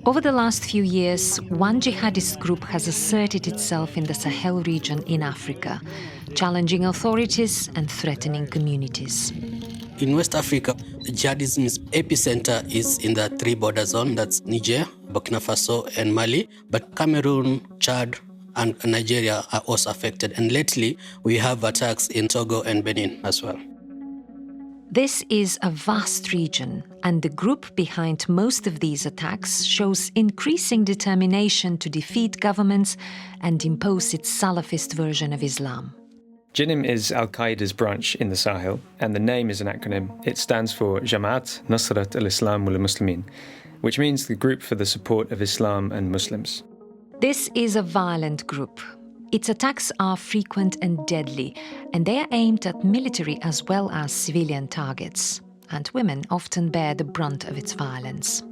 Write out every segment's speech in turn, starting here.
Over the last few years, one jihadist group has asserted itself in the Sahel region in Africa, challenging authorities and threatening communities. In West Africa, jihadism's epicenter is in the three border zone, that's Niger, Burkina Faso, and Mali. But Cameroon, Chad, and Nigeria are also affected. And lately, we have attacks in Togo and Benin as well. This is a vast region, and the group behind most of these attacks shows increasing determination to defeat governments and impose its Salafist version of Islam. JNIM is Al-Qaeda's branch in the Sahel, and the name is an acronym. It stands for Jamaat Nusrat al-Islam wal-Muslimin, which means the group for the support of Islam and Muslims. This is a violent group. Its attacks are frequent and deadly, and they are aimed at military as well as civilian targets. And women often bear the brunt of its violence.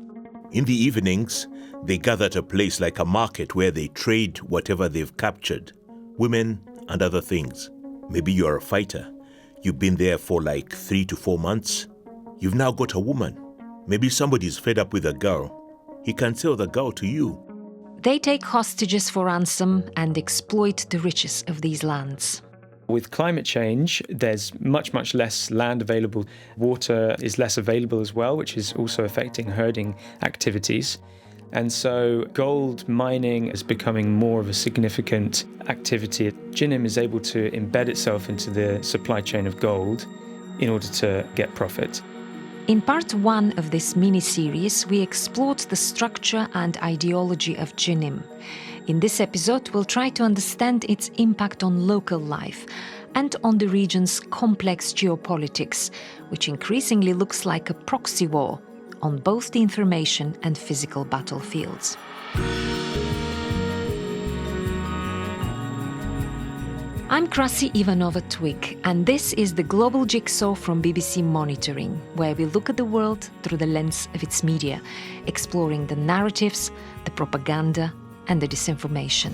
In the evenings, they gather at a place like a market where they trade whatever they've captured, women and other things. Maybe you're a fighter. You've been there for like 3 to 4 months. You've now got a woman. Maybe somebody's fed up with a girl. He can sell the girl to you. They take hostages for ransom and exploit the riches of these lands. With climate change, there's much less land available. Water is less available as well, which is also affecting herding activities. And so gold mining is becoming more of a significant activity. JNIM is able to embed itself into the supply chain of gold in order to get profit. In part 1 of this mini-series, we explored the structure and ideology of JNIM. In this episode, we'll try to understand its impact on local life and on the region's complex geopolitics, which increasingly looks like a proxy war on both the information and physical battlefields. I'm Krasi Ivanova-Twig, and this is the Global Jigsaw from BBC Monitoring, where we look at the world through the lens of its media, exploring the narratives, the propaganda, and the disinformation.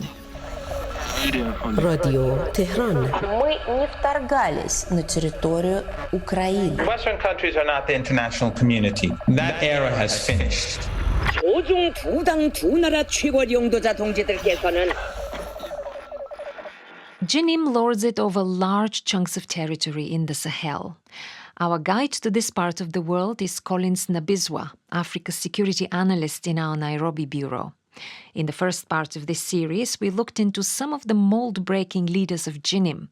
Radio Tehran. Мы не вторгались на территорию Украины. Western countries are not the international community. That era has finished. 조중 두당 두 나라 최고 영도자 동지들께서는 JNIM lords it over large chunks of territory in the Sahel. Our guide to this part of the world is Collins Nabizwa, Africa's security analyst in our Nairobi bureau. In the first part of this series, we looked into some of the mold-breaking leaders of JNIM.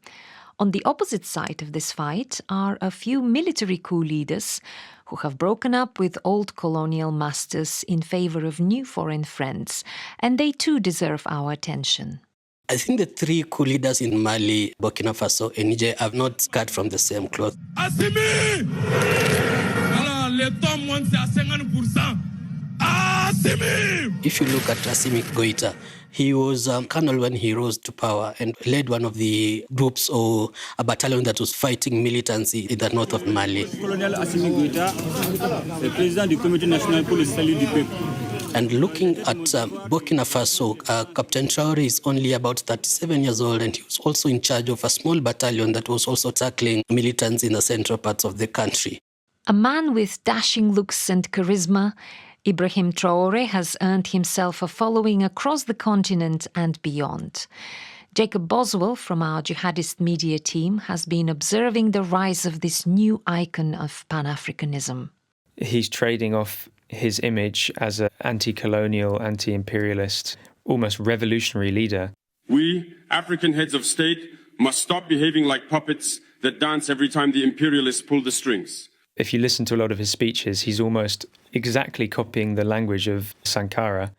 On the opposite side of this fight are a few military coup leaders who have broken up with old colonial masters in favor of new foreign friends, and they too deserve our attention. I think the three coup leaders in Mali, Burkina Faso, and Niger have not cut from the same cloth. Assimi! If you look at Assimi Goïta, he was a colonel when he rose to power and led one of the groups or a battalion that was fighting militancy in the north of Mali. Colonel Assimi Goïta, the president du Comité national pour le salut du peuple. And looking at Burkina Faso, Captain Traoré is only about 37 years old, and he was also in charge of a small battalion that was also tackling militants in the central parts of the country. A man with dashing looks and charisma, Ibrahim Traoré has earned himself a following across the continent and beyond. Jacob Boswell from our jihadist media team has been observing the rise of this new icon of Pan-Africanism. He's trading off his image as an anti-colonial, anti-imperialist, almost revolutionary leader. We, African heads of state, must stop behaving like puppets that dance every time the imperialists pull the strings. If you listen to a lot of his speeches, he's almost exactly copying the language of Sankara,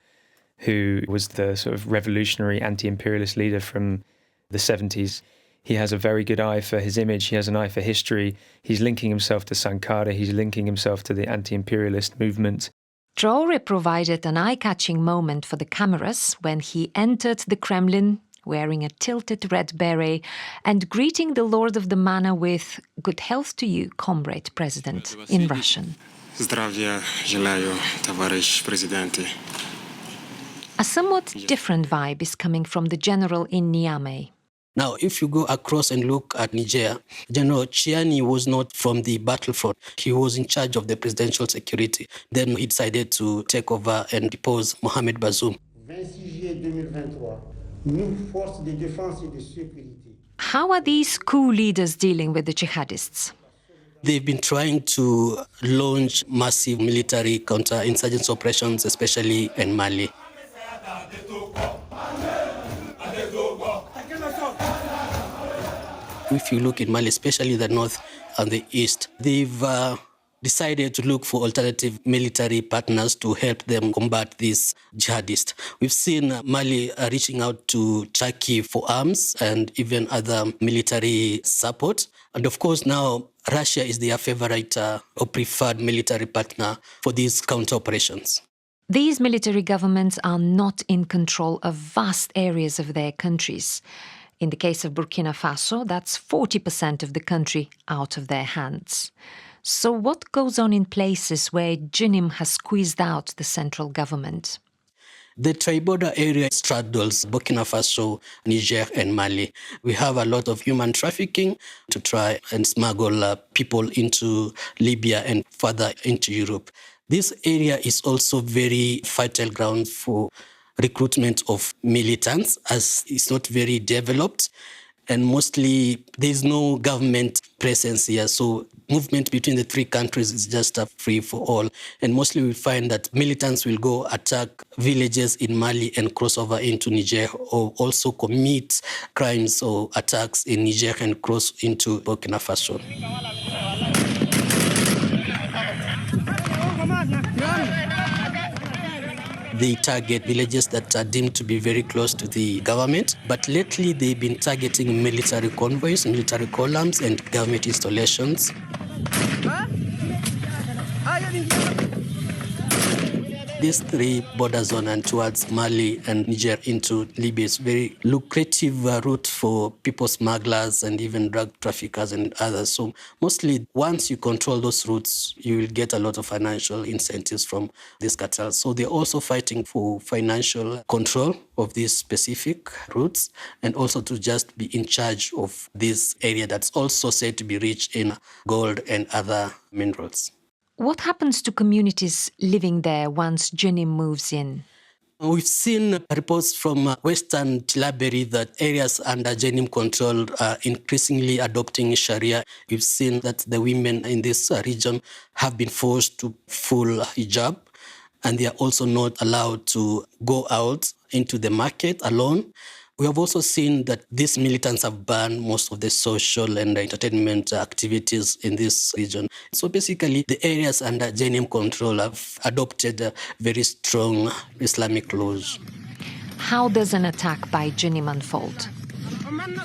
who was the sort of revolutionary anti-imperialist leader from the 70s. He has a very good eye for his image. He has an eye for history. He's linking himself to Sankara. He's linking himself to the anti-imperialist movement. Traoré provided an eye-catching moment for the cameras when he entered the Kremlin wearing a tilted red beret and greeting the Lord of the Manor with "Good health to you, comrade president," in Russian. Zdravia желаю, товарищ президенты. A somewhat different vibe is coming from the general in Niamey. Now, if you go across and look at Niger, General Chiani was not from the battlefront. He was in charge of the presidential security. Then he decided to take over and depose Mohamed Bazoum. 26 juillet 2023, nous, forces de défense et de sécurité. How are these coup leaders dealing with the jihadists? They've been trying to launch massive military counter-insurgency operations, especially in Mali. If you look in Mali, especially the north and the east, they've decided to look for alternative military partners to help them combat these jihadists. We've seen Mali reaching out to Turkey for arms and even other military support. And of course, now Russia is their favorite or preferred military partner for these counter operations. These military governments are not in control of vast areas of their countries. In the case of Burkina Faso, that's 40% of the country out of their hands. So what goes on in places where JNIM has squeezed out the central government? The tri-border area straddles Burkina Faso, Niger and Mali. We have a lot of human trafficking to try and smuggle people into Libya and further into Europe. This area is also very fertile ground for recruitment of militants, as it's not very developed. And mostly there's no government presence here. So movement between the three countries is just a free for all. And mostly we find that militants will go attack villages in Mali and cross over into Niger, or also commit crimes or attacks in Niger and cross into Burkina Faso. They target villages that are deemed to be very close to the government, but lately they've been targeting military convoys, military columns, and government installations. These three border zone and towards Mali and Niger into Libya is very lucrative route for people smugglers and even drug traffickers and others. So mostly once you control those routes, you will get a lot of financial incentives from these cartels. So they're also fighting for financial control of these specific routes and also to just be in charge of this area that's also said to be rich in gold and other minerals. What happens to communities living there once JNIM moves in? We've seen reports from Western Tillaberi that areas under JNIM control are increasingly adopting Sharia. We've seen that the women in this region have been forced to full hijab, and they are also not allowed to go out into the market alone. We have also seen that these militants have banned most of the social and entertainment activities in this region. So basically, the areas under JNIM control have adopted very strong Islamic laws. How does an attack by JNIM unfold?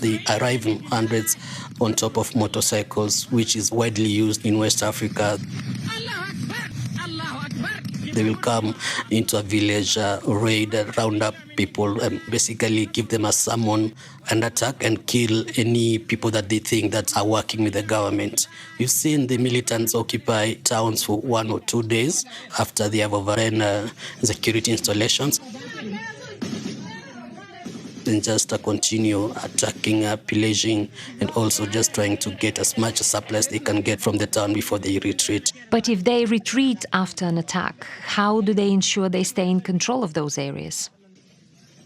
They arrive in hundreds on top of motorcycles, which is widely used in West Africa. They will come into a village, raid, round up people, and basically give them a summon and attack and kill any people that they think that are working with the government. We've seen the militants occupy towns for 1 or 2 days after they have overrun security installations. And just continue attacking, pillaging, and also just trying to get as much supplies they can get from the town before they retreat. But if they retreat after an attack, how do they ensure they stay in control of those areas?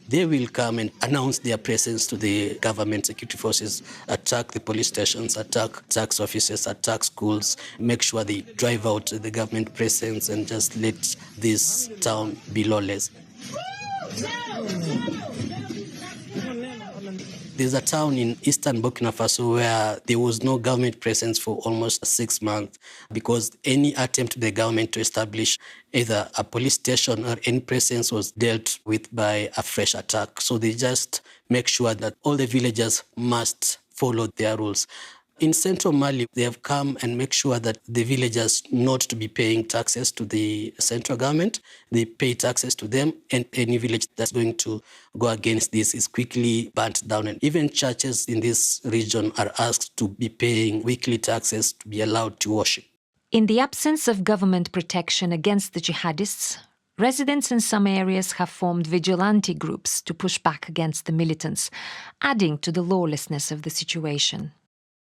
They will come and announce their presence to the government security forces, attack the police stations, attack tax offices, attack schools, make sure they drive out the government presence and just let this town be lawless. There's a town in eastern Burkina Faso where there was no government presence for almost 6 months because any attempt of the government to establish either a police station or any presence was dealt with by a fresh attack. So they just make sure that all the villagers must follow their rules. In central Mali, they have come and make sure that the villagers not to be paying taxes to the central government. They pay taxes to them, and any village that's going to go against this is quickly burnt down. And even churches in this region are asked to be paying weekly taxes to be allowed to worship. In the absence of government protection against the jihadists, Residents in some areas have formed vigilante groups to push back against the militants, adding to the lawlessness of the situation.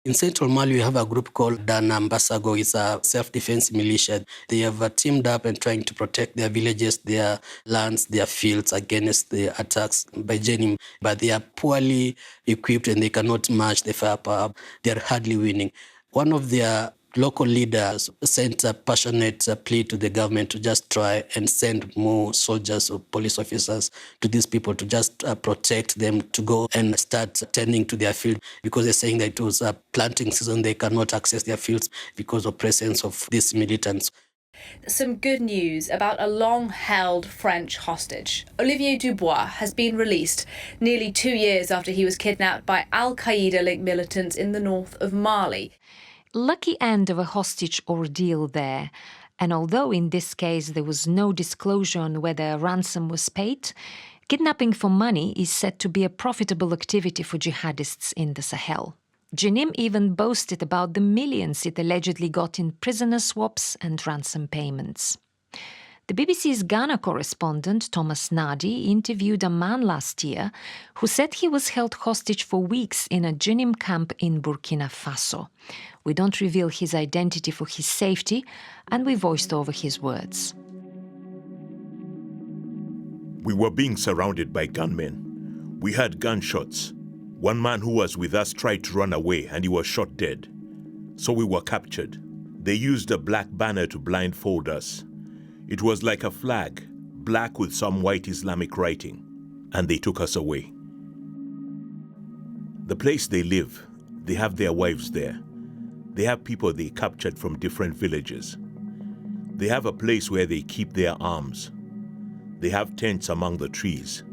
In central Mali, we have a group called Dana Mbasago. It's a self-defense militia. They have teamed up and trying to protect their villages, their lands, their fields against the attacks by Jenim. But they are poorly equipped and they cannot match the firepower. They are hardly winning. One of their local leaders sent a passionate plea to the government to just try and send more soldiers or police officers to these people to just protect them, to go and start tending to their field, because they're saying that it was a planting season. They cannot access their fields because of presence of these militants. Some good news about a long-held French hostage. Olivier Dubois has been released nearly 2 years after he was kidnapped by Al-Qaeda-linked militants in the north of Mali. Lucky end of a hostage ordeal there. And although in this case there was no disclosure on whether a ransom was paid, kidnapping for money is said to be a profitable activity for jihadists in the Sahel. Jenim even boasted about the millions it allegedly got in prisoner swaps and ransom payments. The BBC's Ghana correspondent, Thomas Nadi, interviewed a man last year who said he was held hostage for weeks in a Jenim camp in Burkina Faso. We don't reveal his identity for his safety, and we voiced over his words. We were being surrounded by gunmen. We heard gunshots. One man who was with us tried to run away and he was shot dead. So we were captured. They used a black banner to blindfold us. It was like a flag, black with some white Islamic writing, and they took us away. The place they live, they have their wives there. They have people they captured from different villages. They have a place where they keep their arms. They have tents among the trees.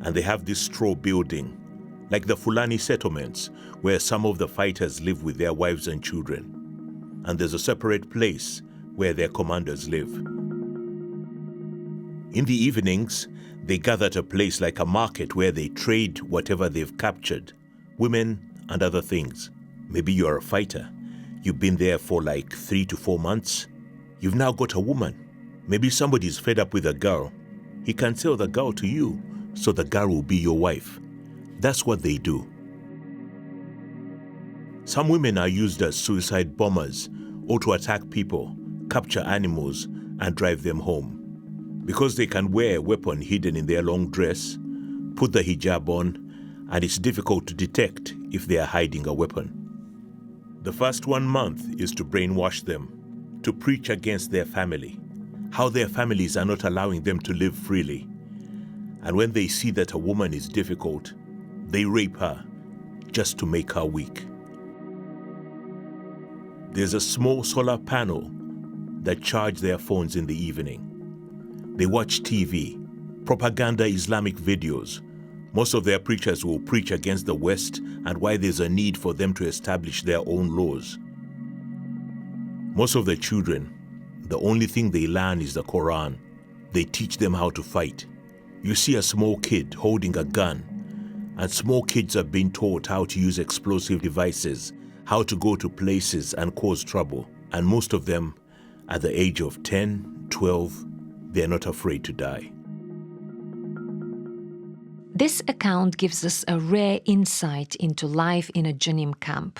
And they have this straw building, like the Fulani settlements, where some of the fighters live with their wives and children. And there's a separate place where their commanders live. In the evenings, they gather at a place like a market where they trade whatever they've captured, women and other things. Maybe you're a fighter. You've been there for like 3 to 4 months. You've now got a woman. Maybe somebody's fed up with a girl. He can sell the girl to you, so the girl will be your wife. That's what they do. Some women are used as suicide bombers or to attack people, capture animals, and drive them home. Because they can wear a weapon hidden in their long dress, put the hijab on, and it's difficult to detect if they are hiding a weapon. The first 1 month is to brainwash them, to preach against their family, how their families are not allowing them to live freely. And when they see that a woman is difficult, they rape her just to make her weak. There's a small solar panel that charge their phones in the evening. They watch TV, propaganda Islamic videos. Most of their preachers will preach against the West and why there's a need for them to establish their own laws. Most of the children, the only thing they learn is the Quran. They teach them how to fight. You see a small kid holding a gun, and small kids are being taught how to use explosive devices, how to go to places and cause trouble. And most of them, at the age of 10, 12, they're not afraid to die. This account gives us a rare insight into life in a Jenim camp.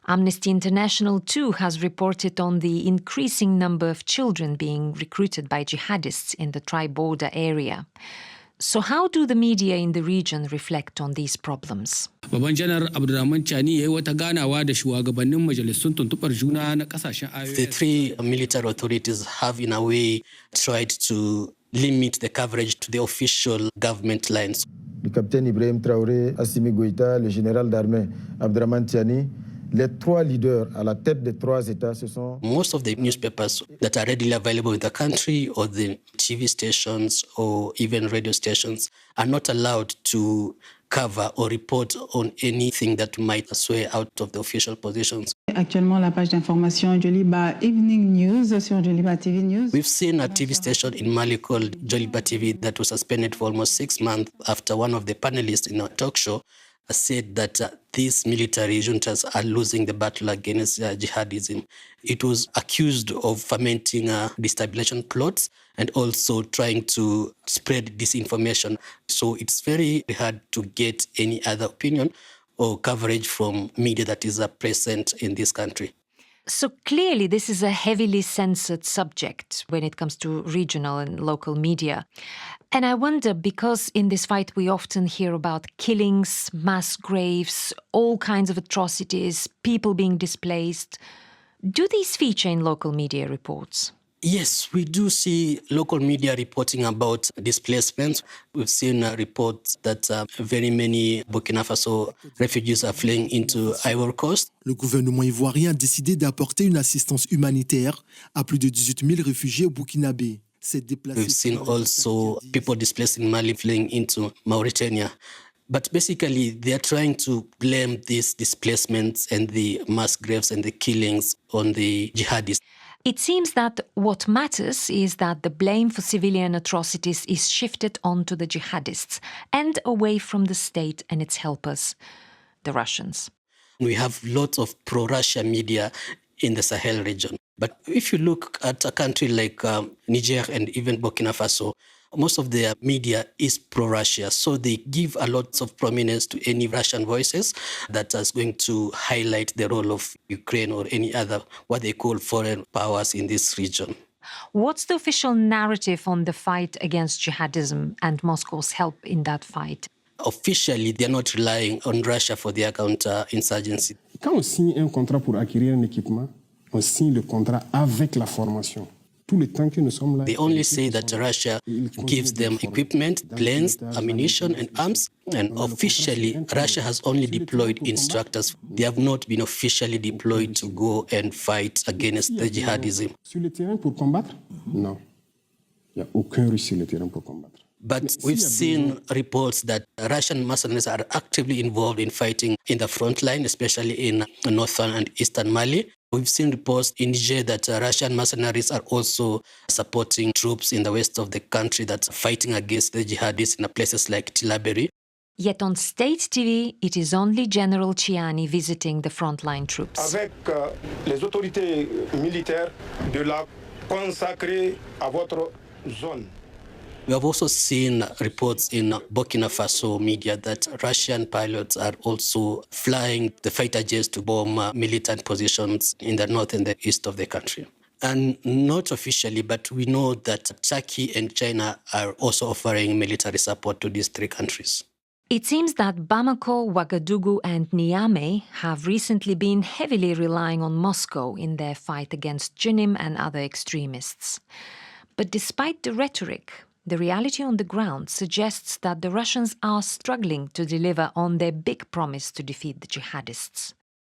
Amnesty International too has reported on the increasing number of children being recruited by jihadists in the tri-border area. So how do the media in the region reflect on these problems? The three military authorities have, in a way, tried to limit the coverage to the official government lines. Le capitaine Ibrahim Traoré, Assimi Goïta, le général d'armée Abdraman Tiani, les trois leaders à la tête des trois États, ce sont... Most of the newspapers that are readily available in the country, or the TV stations or even radio stations, are not allowed to cover or report on anything that might sway out of the official positions. Actuellement, la page d'information Joliba Evening News sur Joliba TV News. We've seen a TV station in Mali called Joliba TV that was suspended for almost 6 months after one of the panelists in a talk show said that these military juntas are losing the battle against jihadism. It was accused of fomenting destabilization plots and also trying to spread disinformation. So it's very hard to get any other opinion or coverage from media that is present in this country. So clearly, this is a heavily censored subject when it comes to regional and local media. And I wonder, because in this fight we often hear about killings, mass graves, all kinds of atrocities, people being displaced, do these feature in local media reports? Yes, we do see local media reporting about displacements. We've seen reports that very many Burkina Faso refugees are fleeing into Ivory Coast. Le gouvernement ivoirien a décidé d'apporter une assistance humanitaire à plus de 18 000 réfugiés burkinabés. We've seen also people displaced in Mali fleeing into Mauritania. But basically, they are trying to blame these displacements and the mass graves and the killings on the jihadists. It seems that what matters is that the blame for civilian atrocities is shifted onto the jihadists and away from the state and its helpers, the Russians. We have lots of pro-Russia media in the Sahel region. But if you look at a country like Niger and even Burkina Faso, most of their media is pro-Russia. So they give a lot of prominence to any Russian voices that is going to highlight the role of Ukraine or any other, what they call foreign powers in this region. What's the official narrative on the fight against jihadism and Moscow's help in that fight? Officially, they're not relying on Russia for their counter-insurgency. Quand on signe un contrat pour acquérir un équipement, on signe le contrat avec la formation. They only say that Russia gives them equipment, planes, ammunition, and arms. And officially, Russia has only deployed instructors. They have not been officially deployed to go and fight against the jihadism. Sur le terrain pour combattre? Non. Il n'y a aucun Russe sur le terrain pour combattre. But we've seen reports that Russian mercenaries are actively involved in fighting in the front line, especially in northern and eastern Mali. We've seen reports in Niger that Russian mercenaries are also supporting troops in the west of the country that's fighting against the jihadists in places like Tillaberi. Yet on state TV, it is only General Chiani visiting the frontline troops. Avec les autorités militaires de la consacrer à votre zone. We have also seen reports in Burkina Faso media that Russian pilots are also flying the fighter jets to bomb militant positions in the north and the east of the country. And not officially, but we know that Turkey and China are also offering military support to these three countries. It seems that Bamako, Ouagadougou and Niamey have recently been heavily relying on Moscow in their fight against Jinim and other extremists. But despite the rhetoric, the reality on the ground suggests that the Russians are struggling to deliver on their big promise to defeat the jihadists.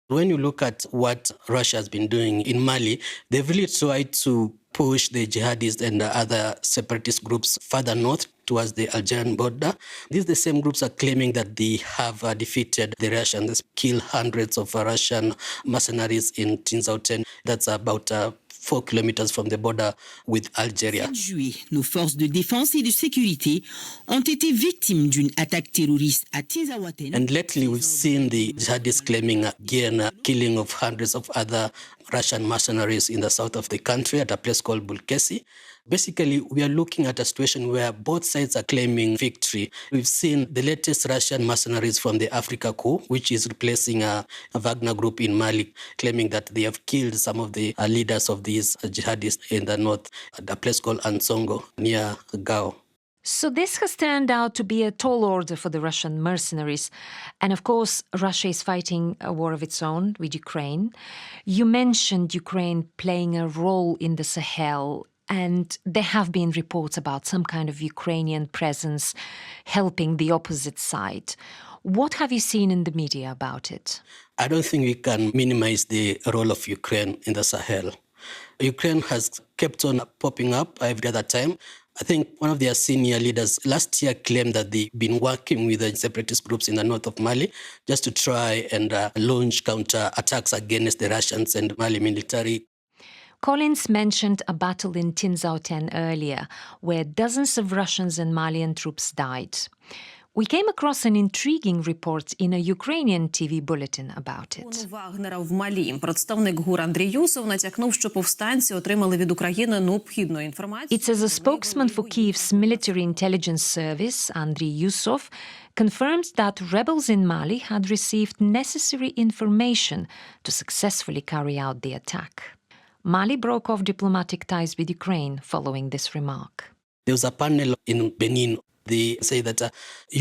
When you look at what Russia has been doing in Mali, they've really tried to push the jihadists and the other separatist groups further north towards the Algerian border. These the same groups are claiming that they have defeated the Russians, killed hundreds of Russian mercenaries in Tinzaoten. That's about 4 kilometers from the border with Algeria. 7 juillet, nos forces de défense et de sécurité ont été victimes d'une attaque terroriste à Tinzaoten. And lately we've seen the jihadists claiming again killing of hundreds of other Russian mercenaries in the south of the country at a place called Bulkesi. Basically, we are looking at a situation where both sides are claiming victory. We've seen the latest Russian mercenaries from the Africa Corps, which is replacing a Wagner group in Mali, claiming that they have killed some of the leaders of these jihadists in the north at a place called Ansongo, near Gao. So this has turned out to be a tall order for the Russian mercenaries. And of course, Russia is fighting a war of its own with Ukraine. You mentioned Ukraine playing a role in the Sahel, and there have been reports about some kind of Ukrainian presence helping the opposite side. What have you seen in the media about it? I don't think we can minimize the role of Ukraine in the Sahel. Ukraine has kept on popping up every other time. I think one of their senior leaders last year claimed that they've been working with the separatist groups in the north of Mali just to try and launch counter-attacks against the Russians and Mali military. Collins mentioned a battle in Tinzaoten earlier, where dozens of Russians and Malian troops died. We came across an intriguing report in a Ukrainian TV bulletin about it. Вагнера в Малі. Представник ГУР Андрій Юсов натякнув, що повстанці отримали від України необхідну інформацію. It's as a spokesman for Kyiv's military intelligence service, Andriy Yusov, confirmed that rebels in Mali had received necessary information to successfully carry out the attack. Mali broke off diplomatic ties with Ukraine following this remark. There was a panel in Benin. They say that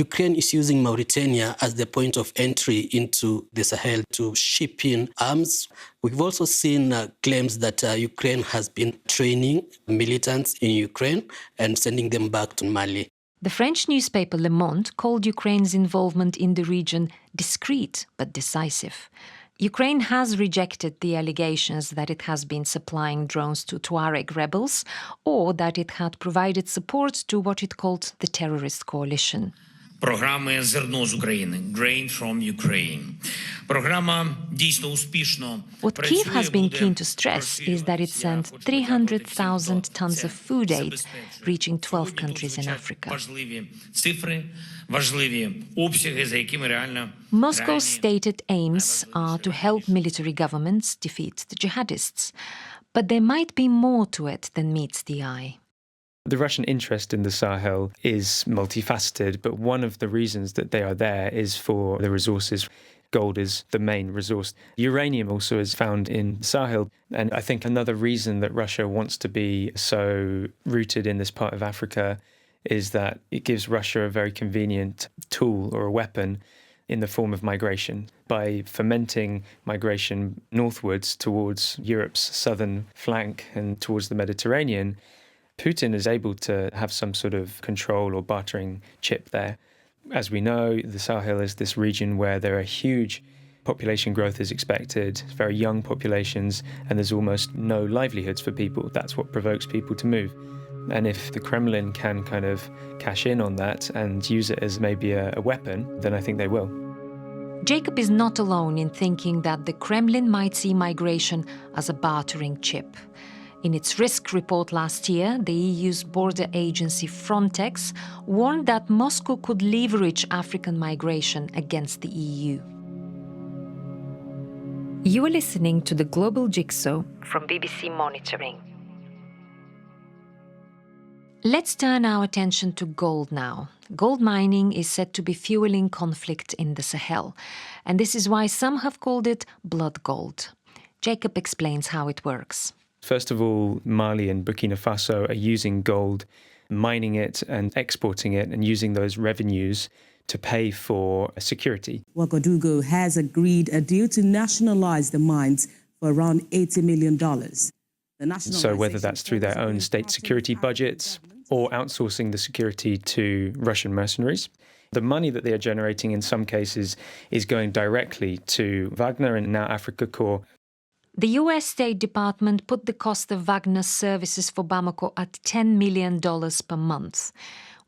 Ukraine is using Mauritania as the point of entry into the Sahel to ship in arms. We've also seen claims that Ukraine has been training militants in Ukraine and sending them back to Mali. The French newspaper Le Monde called Ukraine's involvement in the region discreet but decisive. Ukraine has rejected the allegations that it has been supplying drones to Tuareg rebels or that it had provided support to what it called the terrorist coalition. Програми «Зерно з України» Grain from Ukraine. Програма дійсно успішно What Kyiv has been keen to stress is that it sent 300,000 tons of food aid, reaching 12 countries in Africa. Важливі цифри, важливі обсяги, за якими реально Moscow's stated aims are to help military governments defeat the jihadists, but there might be more to it than meets the eye. The Russian interest in the Sahel is multifaceted, but one of the reasons that they are there is for the resources. Gold is the main resource. Uranium also is found in Sahel. And I think another reason that Russia wants to be so rooted in this part of Africa is that it gives Russia a very convenient tool or a weapon in the form of migration. By fomenting migration northwards towards Europe's southern flank and towards the Mediterranean, Putin is able to have some sort of control or bartering chip there. As we know, the Sahel is this region where there are huge population growth is expected, very young populations, and there's almost no livelihoods for people. That's what provokes people to move. And if the Kremlin can kind of cash in on that and use it as maybe a weapon, then I think they will. Jacob is not alone in thinking that the Kremlin might see migration as a bartering chip. In its risk report last year, the EU's border agency Frontex warned that Moscow could leverage African migration against the EU. You are listening to the Global Jigsaw from BBC Monitoring. Let's turn our attention to gold now. Gold mining is said to be fueling conflict in the Sahel, and this is why some have called it blood gold. Jacob explains how it works. First of all, Mali and Burkina Faso are using gold, mining it and exporting it and using those revenues to pay for security. Ouagadougou has agreed a deal to nationalize the mines for around $80 million. So whether that's through their own state security budgets or outsourcing the security to Russian mercenaries, the money that they are generating in some cases is going directly to Wagner and now Africa Corps. The US State Department put the cost of Wagner's services for Bamako at $10 million per month.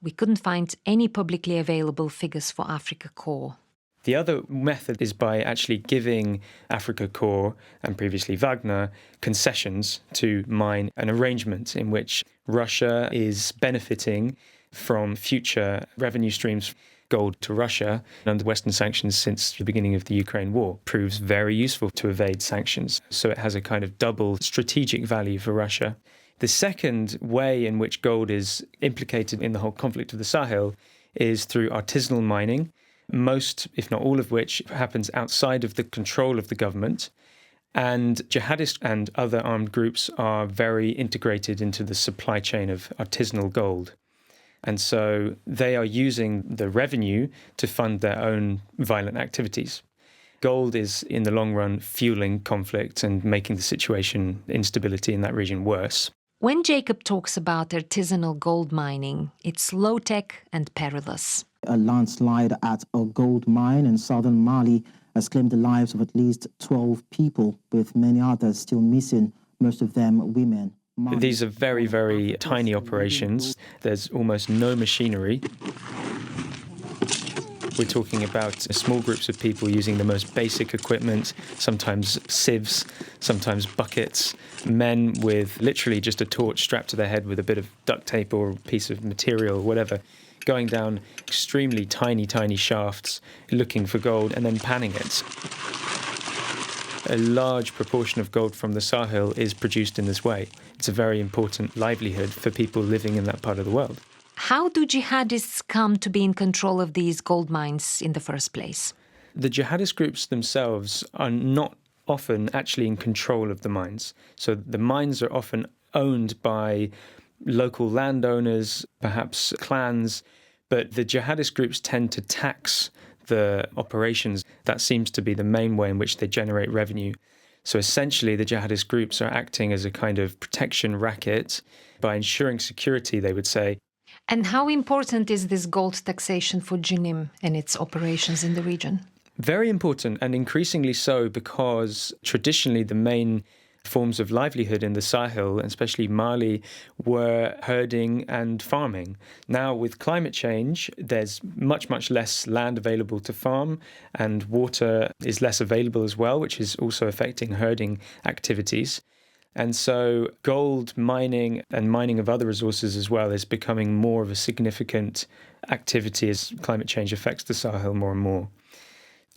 We couldn't find any publicly available figures for Africa Corps. The other method is by actually giving Africa Corps and previously Wagner concessions to mine, an arrangement in which Russia is benefiting from future revenue streams. Gold to Russia under Western sanctions since the beginning of the Ukraine war proves very useful to evade sanctions. So it has a kind of double strategic value for Russia. The second way in which gold is implicated in the whole conflict of the Sahel is through artisanal mining, most, if not all of which, happens outside of the control of the government. And jihadists and other armed groups are very integrated into the supply chain of artisanal gold. And so they are using the revenue to fund their own violent activities. Gold is, in the long run, fueling conflict and making the situation, instability in that region worse. When Jacob talks about artisanal gold mining, it's low-tech and perilous. A landslide at a gold mine in southern Mali has claimed the lives of at least 12 people, with many others still missing, most of them women. These are very, very tiny operations. There's almost no machinery. We're talking about small groups of people using the most basic equipment, sometimes sieves, sometimes buckets, men with literally just a torch strapped to their head with a bit of duct tape or a piece of material or whatever, going down extremely tiny shafts looking for gold and then panning it. A large proportion of gold from the Sahel is produced in this way. It's a very important livelihood for people living in that part of the world. How do jihadists come to be in control of these gold mines in the first place? The jihadist groups themselves are not often actually in control of the mines. So the mines are often owned by local landowners, perhaps clans, but the jihadist groups tend to tax the operations. That seems to be the main way in which they generate revenue. So essentially, the jihadist groups are acting as a kind of protection racket by ensuring security, they would say. And how important is this gold taxation for JNIM and its operations in the region? Very important, and increasingly so, because traditionally the main forms of livelihood in the Sahel, especially Mali, were herding and farming. Now, with climate change, there's much less land available to farm, and water is less available as well, which is also affecting herding activities. And so gold mining and mining of other resources as well is becoming more of a significant activity as climate change affects the Sahel more and more.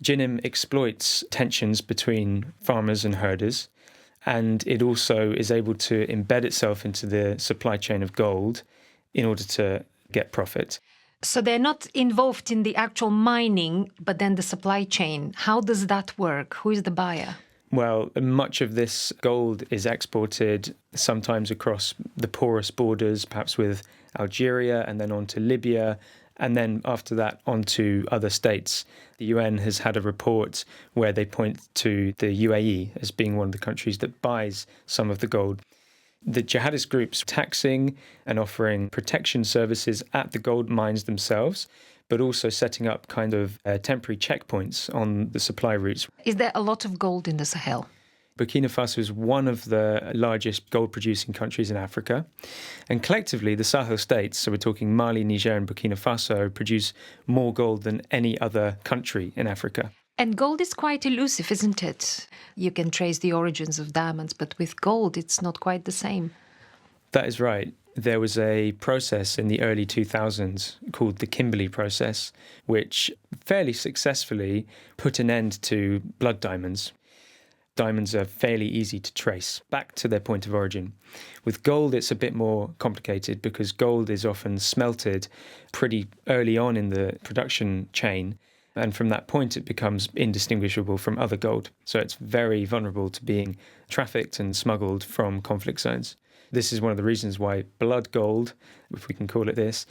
JNIM exploits tensions between farmers and herders, and it also is able to embed itself into the supply chain of gold in order to get profit. So they're not involved in the actual mining, but then the supply chain. How does that work? Who is the buyer? Well, much of this gold is exported sometimes across the porous borders, perhaps with Algeria, and then on to Libya, and then after that onto other states. The UN has had a report where they point to the UAE as being one of the countries that buys some of the gold. The jihadist groups taxing and offering protection services at the gold mines themselves, but also setting up kind of temporary checkpoints on the supply routes. Is there a lot of gold in the Sahel? Burkina Faso is one of the largest gold-producing countries in Africa. And collectively, the Sahel states, so we're talking Mali, Niger and Burkina Faso, produce more gold than any other country in Africa. And gold is quite elusive, isn't it? You can trace the origins of diamonds, but with gold, it's not quite the same. That is right. There was a process in the early 2000s called the Kimberley process, which fairly successfully put an end to blood diamonds. Diamonds are fairly easy to trace back to their point of origin. With gold, it's a bit more complicated because gold is often smelted pretty early on in the production chain. And from that point, it becomes indistinguishable from other gold. So it's very vulnerable to being trafficked and smuggled from conflict zones. This is one of the reasons why blood gold, if we can call it this,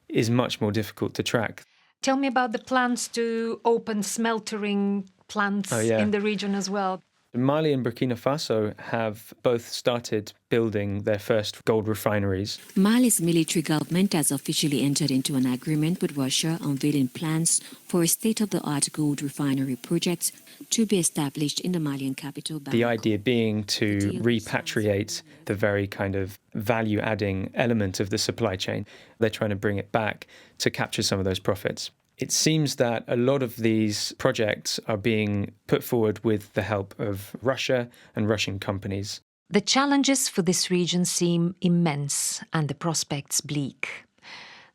is much more difficult to track. Tell me about the plans to open smeltering plants in the region as well. Mali and Burkina Faso have both started building their first gold refineries. Mali's military government has officially entered into an agreement with Russia unveiling plans for a state-of-the-art gold refinery project to be established in the Malian capital, Bamako. The idea being to repatriate the very kind of value-adding element of the supply chain. They're trying to bring it back to capture some of those profits. It seems that a lot of these projects are being put forward with the help of Russia and Russian companies. The challenges for this region seem immense and the prospects bleak.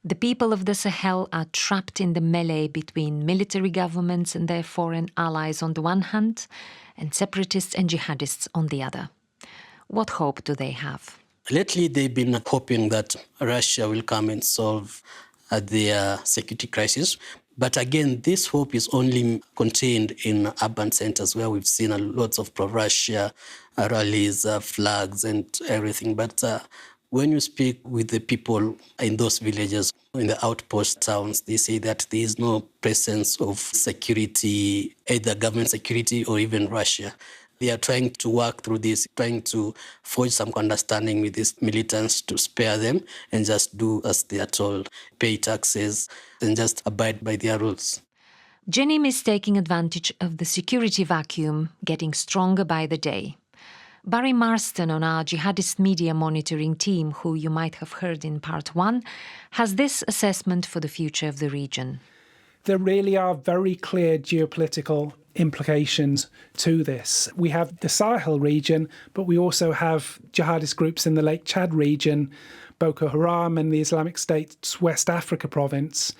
The people of the Sahel are trapped in the melee between military governments and their foreign allies on the one hand, and separatists and jihadists on the other. What hope do they have? Lately, they've been hoping that Russia will come and solve their security crisis. But again, this hope is only contained in urban centers where we've seen lots of pro-Russia rallies, flags and everything. But when you speak with the people in those villages, in the outpost towns, they say that there is no presence of security, either government security or even Russia. They are trying to work through this, trying to forge some understanding with these militants to spare them and just do as they are told, pay taxes and just abide by their rules. JNIM is taking advantage of the security vacuum, getting stronger by the day. Barry Marston on our jihadist media monitoring team, who you might have heard in part 1, has this assessment for the future of the region. There really are very clear geopolitical implications to this. We have the Sahel region, but we also have jihadist groups in the Lake Chad region, Boko Haram and the Islamic State's West Africa province,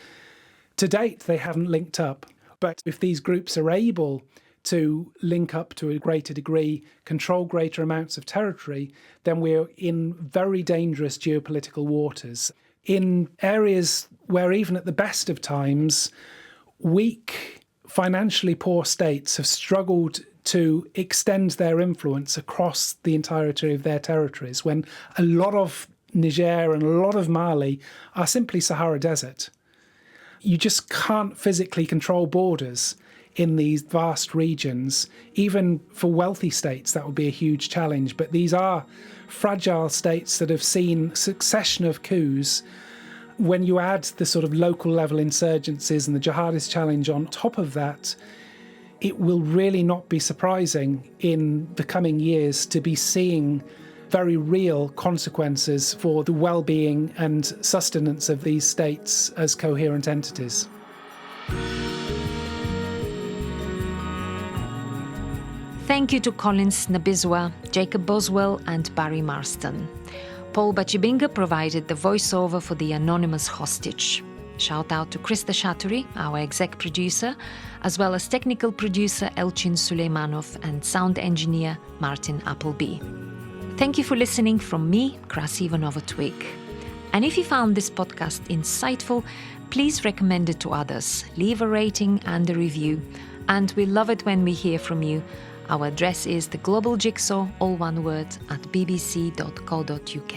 to date, they haven't linked up. But if these groups are able to link up to a greater degree, control greater amounts of territory, then we're in very dangerous geopolitical waters. In areas where even at the best of times, weak, financially poor states have struggled to extend their influence across the entirety of their territories, when a lot of Niger and a lot of Mali are simply Sahara Desert. You just can't physically control borders in these vast regions. Even for wealthy states, that would be a huge challenge. But these are fragile states that have seen a succession of coups. When you add the sort of local level insurgencies and the jihadist challenge on top of that, it will really not be surprising in the coming years to be seeing very real consequences for the well-being and sustenance of these states as coherent entities. Thank you to Collins Nabizwa, Jacob Boswell and Barry Marston. Paul Bachibinga provided the voiceover for the anonymous hostage. Shout out to Krista Shaturi, our exec producer, as well as technical producer Elchin Suleimanov and sound engineer Martin Appleby. Thank you for listening from me, Krasi Ivanova-Twig. And if you found this podcast insightful, please recommend it to others. Leave a rating and a review. And we love it when we hear from you. Our address is The Global Jigsaw, all one word, @bbc.co.uk.